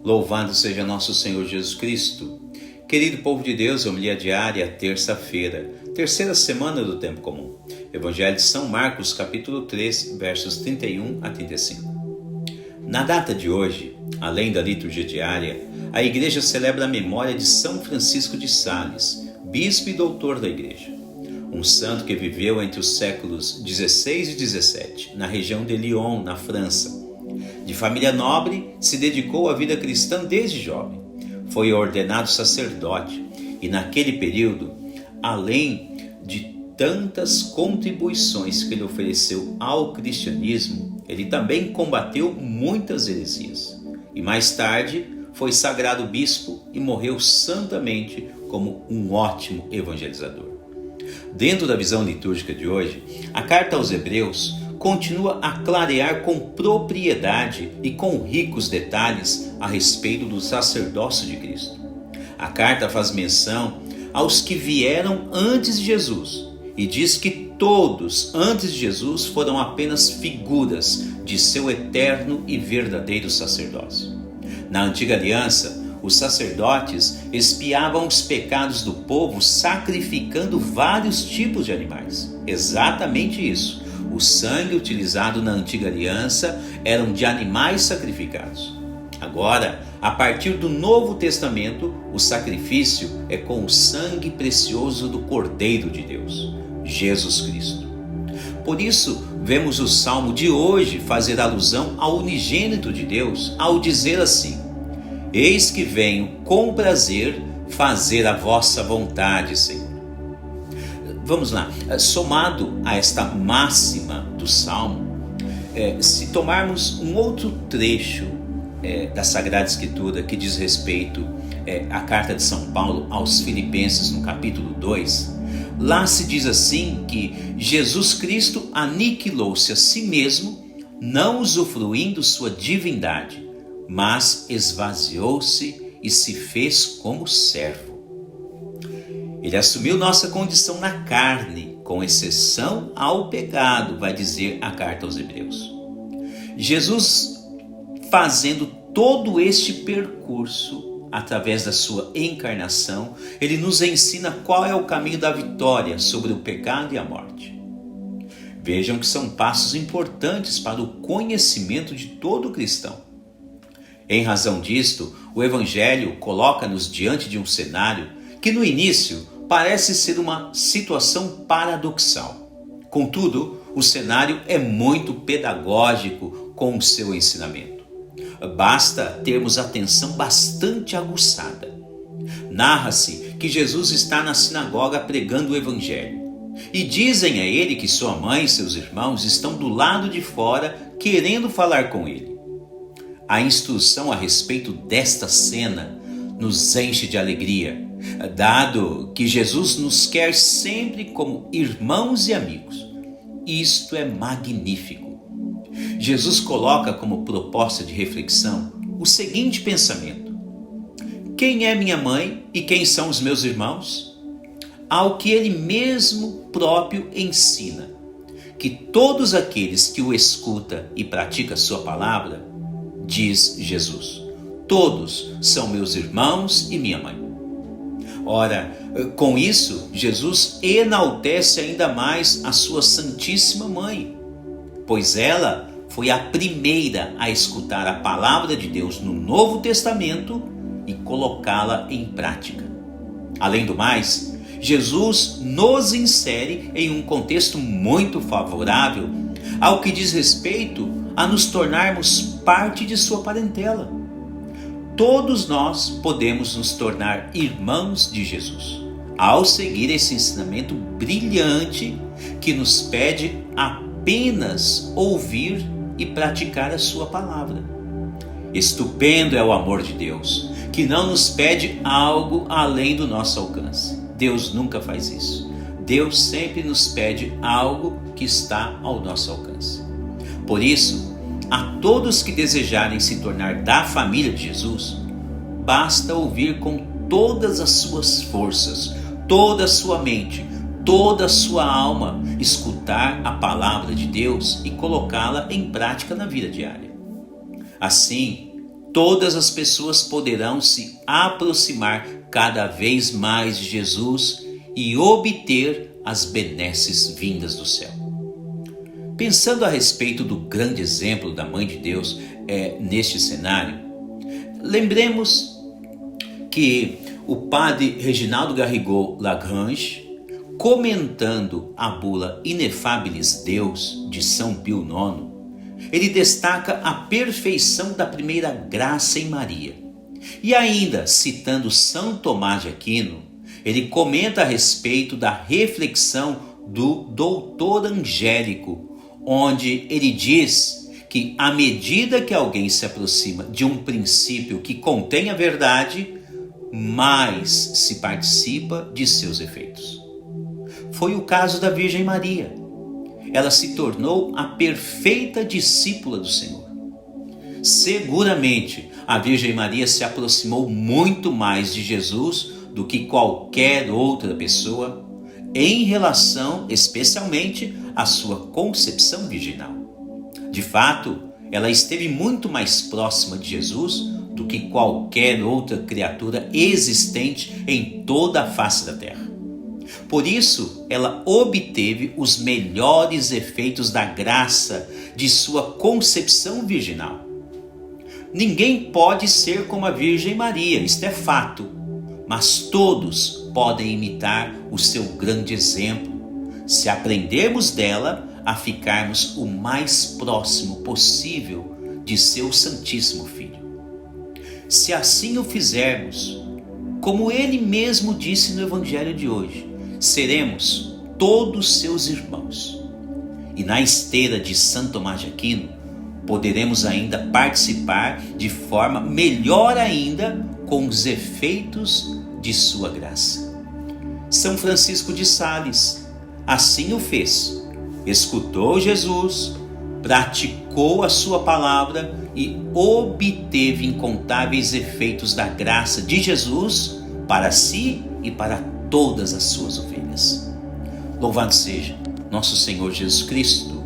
Louvado seja nosso Senhor Jesus Cristo. Querido povo de Deus, homilia diária, terça-feira, terceira semana do tempo comum. Evangelho de São Marcos, capítulo 3, versos 31 a 35. Na data de hoje, além da liturgia diária, a Igreja celebra a memória de São Francisco de Sales, bispo e doutor da Igreja. Um santo que viveu entre os séculos 16 e 17, na região de Lyon, na França. De família nobre, se dedicou à vida cristã desde jovem. Foi ordenado sacerdote e, naquele período, além de tantas contribuições que ele ofereceu ao cristianismo, ele também combateu muitas heresias. E mais tarde foi sagrado bispo e morreu santamente como um ótimo evangelizador. Dentro da visão litúrgica de hoje, a carta aos Hebreus continua a clarear com propriedade e com ricos detalhes a respeito do sacerdócio de Cristo. A carta faz menção aos que vieram antes de Jesus e diz que todos antes de Jesus foram apenas figuras de seu eterno e verdadeiro sacerdócio. Na antiga aliança, os sacerdotes expiavam os pecados do povo sacrificando vários tipos de animais. Exatamente isso. O sangue utilizado na antiga aliança eram de animais sacrificados. Agora, a partir do Novo Testamento, o sacrifício é com o sangue precioso do Cordeiro de Deus, Jesus Cristo. Por isso, vemos o Salmo de hoje fazer alusão ao unigênito de Deus ao dizer assim: Eis que venho com prazer fazer a vossa vontade, Senhor. Vamos lá, somado a esta máxima do Salmo, se tomarmos um outro trecho da Sagrada Escritura que diz respeito à carta de São Paulo aos Filipenses no capítulo 2, lá se diz assim que Jesus Cristo aniquilou-se a si mesmo, não usufruindo sua divindade, mas esvaziou-se e se fez como servo. Ele assumiu nossa condição na carne, com exceção ao pecado, vai dizer a carta aos Hebreus. Jesus, fazendo todo este percurso através da sua encarnação, ele nos ensina qual é o caminho da vitória sobre o pecado e a morte. Vejam que são passos importantes para o conhecimento de todo cristão. Em razão disto, o Evangelho coloca-nos diante de um cenário que no início parece ser uma situação paradoxal. Contudo, o cenário é muito pedagógico com o seu ensinamento. Basta termos atenção bastante aguçada. Narra-se que Jesus está na sinagoga pregando o Evangelho. E dizem a ele que sua mãe e seus irmãos estão do lado de fora querendo falar com ele. A instrução a respeito desta cena nos enche de alegria, dado que Jesus nos quer sempre como irmãos e amigos. Isto é magnífico. Jesus coloca como proposta de reflexão o seguinte pensamento: quem é minha mãe e quem são os meus irmãos? Ao que ele mesmo próprio ensina, que todos aqueles que o escutam e praticam sua palavra, diz Jesus, todos são meus irmãos e minha mãe. Ora, com isso, Jesus enaltece ainda mais a sua Santíssima Mãe, pois ela foi a primeira a escutar a palavra de Deus no Novo Testamento e colocá-la em prática. Além do mais, Jesus nos insere em um contexto muito favorável ao que diz respeito a nos tornarmos parte de sua parentela. Todos nós podemos nos tornar irmãos de Jesus, ao seguir esse ensinamento brilhante que nos pede apenas ouvir e praticar a sua palavra. Estupendo é o amor de Deus, que não nos pede algo além do nosso alcance. Deus nunca faz isso. Deus sempre nos pede algo que está ao nosso alcance. Por isso, a todos que desejarem se tornar da família de Jesus, basta ouvir com todas as suas forças, toda a sua mente, toda a sua alma, escutar a palavra de Deus e colocá-la em prática na vida diária. Assim, todas as pessoas poderão se aproximar cada vez mais de Jesus e obter as benesses vindas do céu. Pensando a respeito do grande exemplo da Mãe de Deus neste cenário, lembremos que o padre Reginaldo Garrigou Lagrange, comentando a bula Ineffabilis Deus de São Pio IX, ele destaca a perfeição da primeira graça em Maria. E ainda, citando São Tomás de Aquino, ele comenta a respeito da reflexão do doutor Angélico, onde ele diz que à medida que alguém se aproxima de um princípio que contém a verdade, mais se participa de seus efeitos. Foi o caso da Virgem Maria. Ela se tornou a perfeita discípula do Senhor. Seguramente, a Virgem Maria se aproximou muito mais de Jesus do que qualquer outra pessoa, em relação especialmente à sua concepção virginal. De fato, ela esteve muito mais próxima de Jesus do que qualquer outra criatura existente em toda a face da terra. Por isso, ela obteve os melhores efeitos da graça de sua concepção virginal. Ninguém pode ser como a Virgem Maria, isto é fato, mas todos podem imitar o seu grande exemplo, se aprendermos dela a ficarmos o mais próximo possível de seu Santíssimo Filho. Se assim o fizermos, como ele mesmo disse no Evangelho de hoje, seremos todos seus irmãos. E na esteira de Santo Tomás de Aquino, poderemos ainda participar de forma melhor ainda com os efeitos de sua graça. São Francisco de Sales assim o fez. Escutou Jesus, praticou a sua palavra e obteve incontáveis efeitos da graça de Jesus para si e para todas as suas ovelhas. Louvado seja nosso Senhor Jesus Cristo,